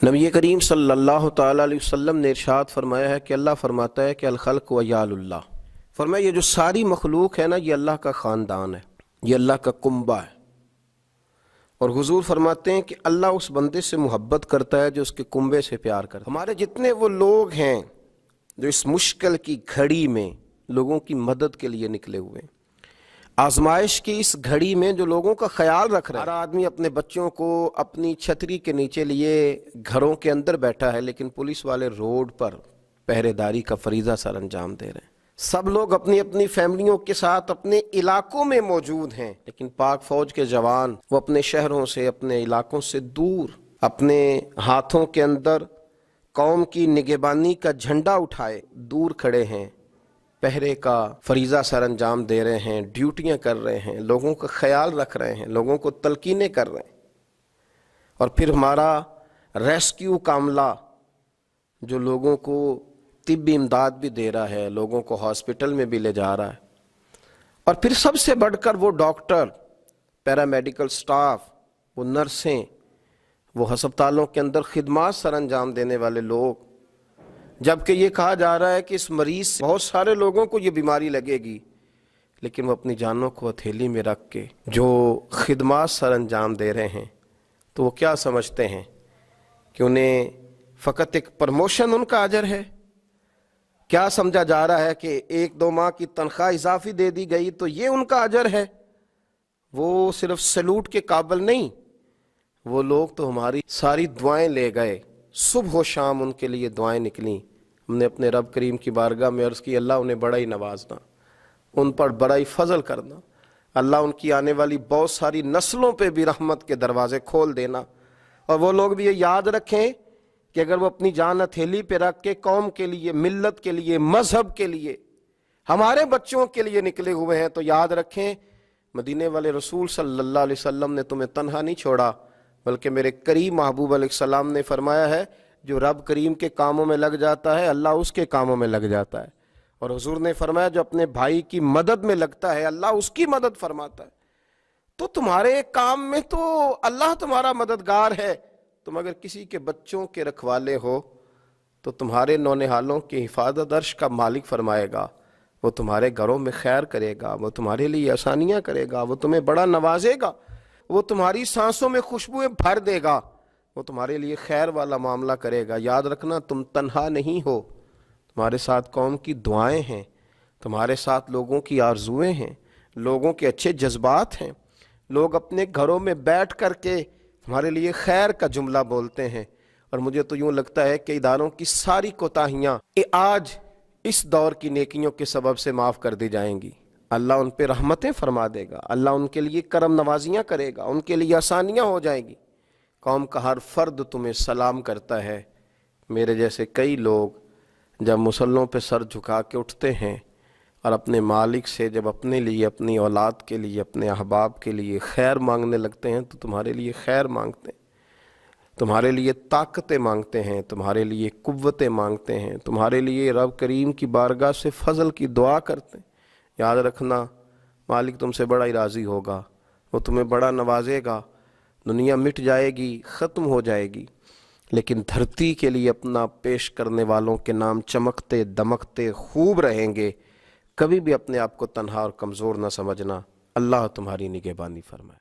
नबी करीम सल्लल्लाहु ताला अलैहि वसल्लम ने इरशाद फरमाया है कि अल्लाह फरमाता है कि अल खल्क़ व यालुल्लाह। फरमाया ये जो सारी मखलूक है ना, ये अल्लाह का ख़ानदान है, ये अल्लाह का कुंबा है। और हुजूर फरमाते हैं कि अल्लाह उस बंदे से मोहब्बत करता है जो उसके कुंबे से प्यार करता है। हमारे जितने वो लोग हैं जो इस मुश्किल की घड़ी में लोगों की मदद के लिए निकले हुए हैं, आजमाइश की इस घड़ी में जो लोगों का ख्याल रख रहा है। हर आदमी अपने बच्चों को अपनी छतरी के नीचे लिए घरों के अंदर बैठा है, लेकिन पुलिस वाले रोड पर पहरेदारी का फरीज़ा सर अंजाम दे रहे हैं। सब लोग अपनी अपनी फैमिलियों के साथ अपने इलाकों में मौजूद हैं, लेकिन पाक फौज के जवान वो अपने शहरों से, अपने इलाकों से दूर, अपने हाथों के अंदर कौम की निगहबानी का झंडा उठाए दूर खड़े हैं, पहरे का फरीज़ा सर अंजाम दे रहे हैं, ड्यूटियां कर रहे हैं, लोगों का ख्याल रख रहे हैं, लोगों को तलकीनें कर रहे हैं। और फिर हमारा रेस्क्यू कामला जो लोगों को तिब्बी इमदाद भी दे रहा है, लोगों को हॉस्पिटल में भी ले जा रहा है। और फिर सबसे बढ़कर वो डॉक्टर, पैरामेडिकल स्टाफ, वो नर्सें, वो हस्पतालों के अंदर खिदमात सर अंजाम देने वाले लोग, जबकि ये कहा जा रहा है कि इस मरीज से बहुत सारे लोगों को ये बीमारी लगेगी, लेकिन वो अपनी जानों को हथेली में रख के जो खिदमात सर अंजाम दे रहे हैं, तो वो क्या समझते हैं कि उन्हें फ़कत एक प्रमोशन उनका अजर है? क्या समझा जा रहा है कि एक दो माह की तनख्वाह इजाफी दे दी गई तो ये उनका अजर है? वो सिर्फ सैल्यूट के काबिल नहीं, वो लोग तो हमारी सारी दुआएं ले गए। सुबह शाम उनके लिए दुआएं निकली। हमने अपने रब करीम की बारगाह में अर्ज़ की, अल्लाह उन्हें बड़ा ही नवाजना, उन पर बड़ा ही फजल करना, अल्लाह उनकी आने वाली बहुत सारी नस्लों पे भी रहमत के दरवाजे खोल देना। और वो लोग भी ये याद रखें कि अगर वो अपनी जान हथेली पे रख के कौम के लिए, मिल्लत के लिए, मजहब के लिए, हमारे बच्चों के लिए निकले हुए हैं, तो याद रखें मदीने वाले रसूल सल्लल्लाहु अलैहि वसल्लम ने तुम्हें तन्हा नहीं छोड़ा, बल्कि मेरे करीम महबूब अलैहिस्सलाम ने फरमाया है जो रब करीम के कामों में लग जाता है, अल्लाह उसके कामों में लग जाता है। और हुजूर ने फरमाया जो अपने भाई की मदद में लगता है, अल्लाह उसकी मदद फरमाता है। तो तुम्हारे काम में तो अल्लाह तुम्हारा मददगार है। तुम अगर किसी के बच्चों के रखवाले हो तो तुम्हारे नौनिहालों की हिफाजत अर्श का मालिक फरमाएगा, वो तुम्हारे घरों में खैर करेगा, वो तुम्हारे लिए आसानियाँ करेगा, वो तुम्हें बड़ा नवाजेगा, वो तुम्हारी सांसों में खुशबुएं भर देगा, वो तुम्हारे लिए खैर वाला मामला करेगा। याद रखना तुम तन्हा नहीं हो, तुम्हारे साथ कौम की दुआएं हैं, तुम्हारे साथ लोगों की आरजुएं हैं, लोगों के अच्छे जज्बात हैं। लोग अपने घरों में बैठ कर के तुम्हारे लिए खैर का जुमला बोलते हैं। और मुझे तो यूँ लगता है कि इदारों की सारी कोताहियाँ आज इस दौर की नेकियों के सबब से माफ़ कर दी जाएंगी। अल्लाह उन पे रहमतें फरमा देगा, अल्लाह उनके लिए करम नवाजियाँ करेगा, उनके लिए आसानियाँ हो जाएंगी। कौम का हर फर्द तुम्हें सलाम करता है। मेरे जैसे कई लोग जब मुसल्लों पे सर झुका के उठते हैं और अपने मालिक से जब अपने लिए, अपनी औलाद के लिए, अपने अहबाब के लिए खैर मांगने लगते हैं, तो तुम्हारे लिए खैर मांगते हैं, तुम्हारे लिए ताकतें मांगते हैं, तुम्हारे लिए कुव्वतें मांगते हैं, तुम्हारे लिए रब करीम की बारगाह से फजल की दुआ करते हैं। याद रखना मालिक तुमसे बड़ा ही राज़ी होगा, वो तुम्हें बड़ा नवाजेगा। दुनिया मिट जाएगी, ख़त्म हो जाएगी, लेकिन धरती के लिए अपना पेश करने वालों के नाम चमकते दमकते खूब रहेंगे। कभी भी अपने आप को तन्हा और कमज़ोर न समझना। अल्लाह तुम्हारी निगहबानी फरमाए।